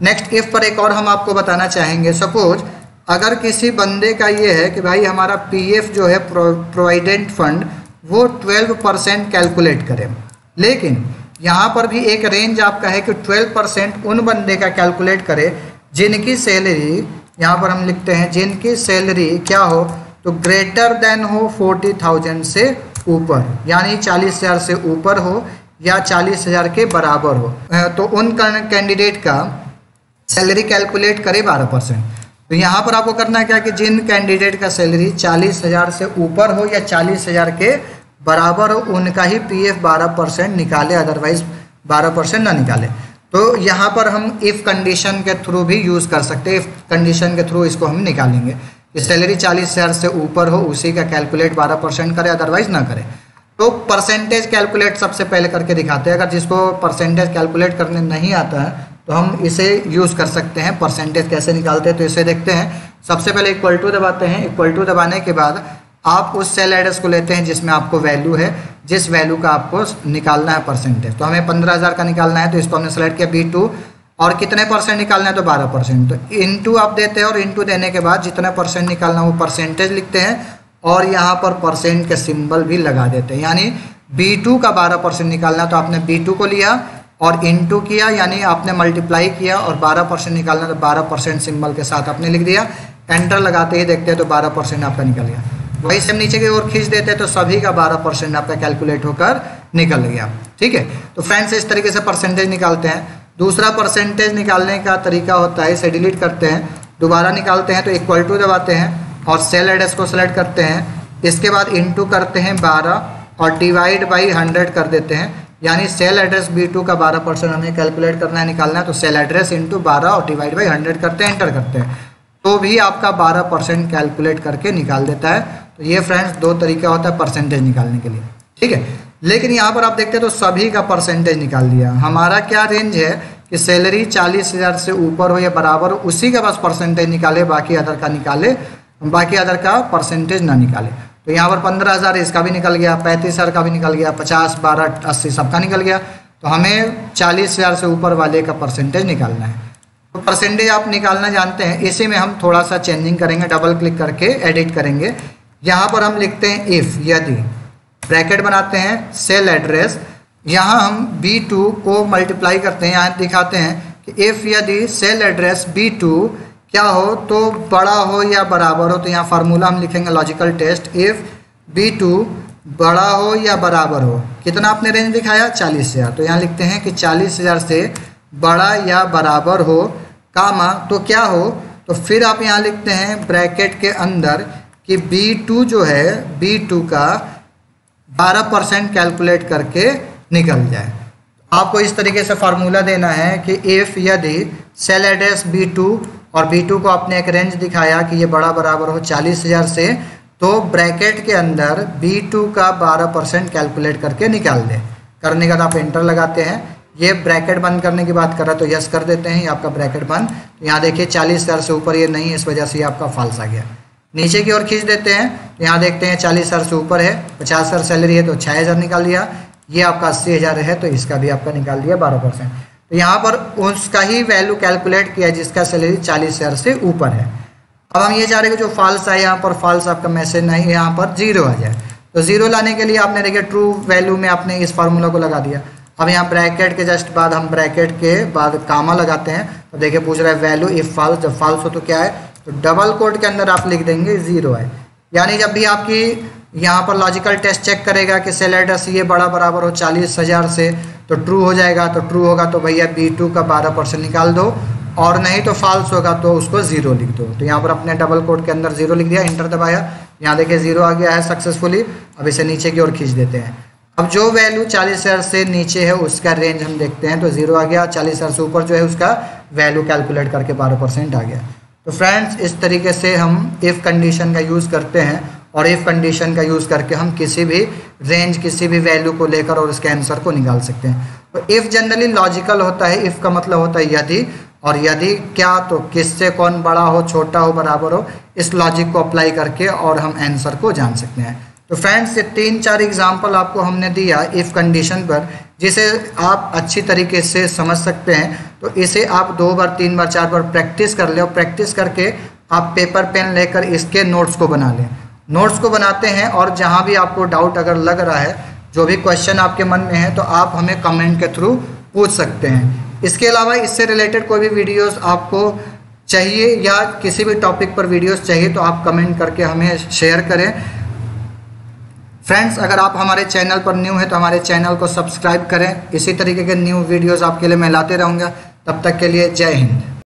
Next if पर एक और हम आपको बताना चाहेंगे, सपोज अगर किसी बंदे का ये है कि भाई हमारा पीएफ जो है प्रोविडेंट फंड वो 12% कैलकुलेट करे, लेकिन यहाँ पर भी एक रेंज आपका है कि 12% उन बंदे का कैलकुलेट करे जिनकी सैलरी, यहाँ पर हम लिखते हैं जिनकी सैलरी क्या हो तो ग्रेटर देन हो 40,000 से ऊपर, यानी 40,000 से ऊपर हो या 40,000 के बराबर हो, तो उन कैंडिडेट का सैलरी कैलकुलेट करे 12%। तो यहाँ पर आपको करना है क्या कि जिन कैंडिडेट का सैलरी 40,000 से ऊपर हो या 40,000 के बराबर हो उनका ही पीएफ 12% निकाले, अदरवाइज 12% ना निकाले। तो यहाँ पर हम इफ़ कंडीशन के थ्रू भी यूज़ कर सकते हैं, इफ़ कंडीशन के थ्रू इसको हम निकालेंगे कि सैलरी 40,000 से ऊपर हो उसी का कैलकुलेट 12% करे, अदरवाइज ना करे। तो परसेंटेज कैलकुलेट सबसे पहले करके दिखाते हैं। अगर जिसको परसेंटेज कैलकुलेट करने नहीं आता है तो हम इसे यूज़ कर सकते हैं। परसेंटेज कैसे निकालते हैं तो इसे देखते हैं। सबसे पहले इक्वल टू दबाते हैं। इक्वल टू दबाने के बाद आप उस सेल एड्रेस को लेते हैं जिसमें आपको वैल्यू है, जिस वैल्यू का आपको निकालना है परसेंटेज। तो हमें 15,000 का निकालना है, तो इसको हमने सेलेक्ट किया B2, और कितने परसेंट निकालना है तो 12%। तो इंटू आप देते हैं और इंटू देने के बाद जितना परसेंट निकालना वो परसेंटेज लिखते हैं और यहाँ पर परसेंट के सिंबल भी लगा देते हैं। यानी B2 का 12% निकालना, तो आपने B2 को लिया और इंटू किया, यानी आपने मल्टीप्लाई किया और 12% निकालना, तो 12% सिंबल के साथ आपने लिख दिया। एंटर लगाते ही देखते हैं तो 12% आपका निकल गया। वही से हम नीचे की ओर खींच देते हैं तो सभी का 12% आपका कैलकुलेट होकर निकल गया। ठीक है, तो फ्रेंड्स इस तरीके से परसेंटेज निकालते हैं। दूसरा परसेंटेज निकालने का तरीका होता है, इसे डिलीट करते हैं, दोबारा निकालते हैं तो इक्वल टू दबाते हैं और सेल एड्रेस को सेलेक्ट करते हैं। इसके बाद इंटू करते हैं 12 और डिवाइड बाई 100 कर देते हैं, यानी सेल एड्रेस B2 का 12% हमें कैलकुलेट करना है, निकालना है। तो सेल एड्रेस इंटू 12 और डिवाइड बाई 100 करते हैं, एंटर करते हैं, तो भी आपका 12% कैलकुलेट करके निकाल देता है। तो ये फ्रेंड्स दो तरीका होता है परसेंटेज निकालने के लिए। ठीक है, लेकिन यहाँ पर आप देखते हैं तो सभी का परसेंटेज निकाल दिया। हमारा क्या रेंज है कि सैलरी 40,000 से ऊपर हो या बराबर हो उसी का बस परसेंटेज निकाले, बाकी अदर का निकाले, बाकी अदर का परसेंटेज ना निकाले। तो यहाँ पर 15,000 इसका भी निकल गया, 35,000 का भी निकल गया, 50, 12, 80 सबका निकल गया। तो हमें 40,000 से ऊपर वाले का परसेंटेज निकालना है। तो परसेंटेज आप निकालना जानते हैं, इसी में हम थोड़ा सा चेंजिंग करेंगे, डबल क्लिक करके एडिट करेंगे। यहाँ पर हम लिखते हैं इफ़, यदि, ब्रैकेट बनाते हैं, सेल एड्रेस, यहाँ हम B2 को मल्टीप्लाई करते हैं, यहाँ दिखाते हैं कि इफ़ यदि सेल एड्रेस B2 क्या हो तो बड़ा हो या बराबर हो। तो यहाँ फार्मूला हम लिखेंगे लॉजिकल टेस्ट, इफ़ B2 बड़ा हो या बराबर हो, कितना आपने रेंज दिखाया 40,000, तो यहाँ लिखते हैं कि 40,000 से बड़ा या बराबर हो, कामा तो क्या हो, तो फिर आप यहाँ लिखते हैं ब्रैकेट के अंदर कि B2 जो है B2 का 12% कैलकुलेट करके निकल जाए। आपको इस तरीके से फार्मूला देना है कि इफ़ यदि सेल एड्रेस B2 और B2 को आपने एक रेंज दिखाया कि ये बड़ा बराबर हो 40,000 से, तो ब्रैकेट के अंदर B2 का 12% कैलकुलेट करके निकाल दें। करने के बाद आप एंटर लगाते हैं। ये ब्रैकेट बंद करने की बात कर रहा है तो यस कर देते हैं, ये आपका ब्रैकेट बंद। तो यहाँ देखिए 40,000 से ऊपर ये नहीं है, इस वजह से ये आपका फॉल्स आ गया। नीचे की ओर खींच देते हैं, यहाँ देखते हैं 40,000 से ऊपर है, 50,000 सैलरी है तो 6,000 निकाल दिया। ये आपका 80,000 है तो इसका भी आपका निकाल दिया 12%। तो यहाँ पर उसका ही वैल्यू कैलकुलेट किया जिसका सैलरी 40,000 से ऊपर है। अब हम ये चाह रहे हैं कि जो फॉल्स है यहाँ पर फॉल्स आपका मैसेज नहीं, यहाँ पर 0 आ जाए। तो 0 लाने के लिए आपने देखिए ट्रू वैल्यू में आपने इस फार्मूला को लगा दिया। अब यहाँ ब्रैकेट के जस्ट बाद हम ब्रैकेट के बाद कामा लगाते हैं, तो देखिए पूछ रहा है वैल्यू इफ फॉल्स, जब फॉल्स हो तो क्या है, तो डबल कोट के अंदर आप लिख देंगे 0 है। यानी जब भी आपकी यहाँ पर लॉजिकल टेस्ट चेक करेगा कि सेल एड्रेस ये बड़ा बराबर हो 40,000 से, तो ट्रू हो जाएगा। तो ट्रू होगा तो भैया B2 का 12% निकाल दो, और नहीं तो फॉल्स होगा तो उसको 0 लिख दो। तो यहाँ पर अपने डबल कोट के अंदर 0 लिख दिया, इंटर दबाया, यहाँ देखिए 0 आ गया है सक्सेसफुली। अब इसे नीचे की ओर खींच देते हैं। अब जो वैल्यू 40,000 से नीचे है उसका रेंज हम देखते हैं, तो 0 आ गया। 40,000 से ऊपर जो है उसका वैल्यू कैलकुलेट करके 12% आ गया। तो फ्रेंड्स इस तरीके से हम इफ़ कंडीशन का यूज़ करते हैं, और इफ़ कंडीशन का यूज़ करके हम किसी भी रेंज, किसी भी वैल्यू को लेकर और उसके आंसर को निकाल सकते हैं। तो इफ़ जनरली लॉजिकल होता है, इफ़ का मतलब होता है यदि, और यदि क्या तो किससे कौन बड़ा हो, छोटा हो, बराबर हो, इस लॉजिक को अप्लाई करके और हम आंसर को जान सकते हैं। तो फ्रेंड्स, ये 3-4 एग्जाम्पल आपको हमने दिया इफ़ कंडीशन पर, जिसे आप अच्छी तरीके से समझ सकते हैं। तो इसे आप 2 बार 3 बार 4 बार प्रैक्टिस कर ले, और प्रैक्टिस करके आप पेपर पेन लेकर इसके नोट्स को बना लें। नोट्स को बनाते हैं, और जहाँ भी आपको डाउट अगर लग रहा है, जो भी क्वेश्चन आपके मन में है, तो आप हमें कमेंट के थ्रू पूछ सकते हैं। इसके अलावा इससे रिलेटेड कोई भी वीडियोस आपको चाहिए या किसी भी टॉपिक पर वीडियोस चाहिए, तो आप कमेंट करके हमें शेयर करें। फ्रेंड्स, अगर आप हमारे चैनल पर न्यू हैं तो हमारे चैनल को सब्सक्राइब करें। इसी तरीके के न्यू वीडियोस आपके लिए मैं लाते रहूँगा। तब तक के लिए जय हिंद।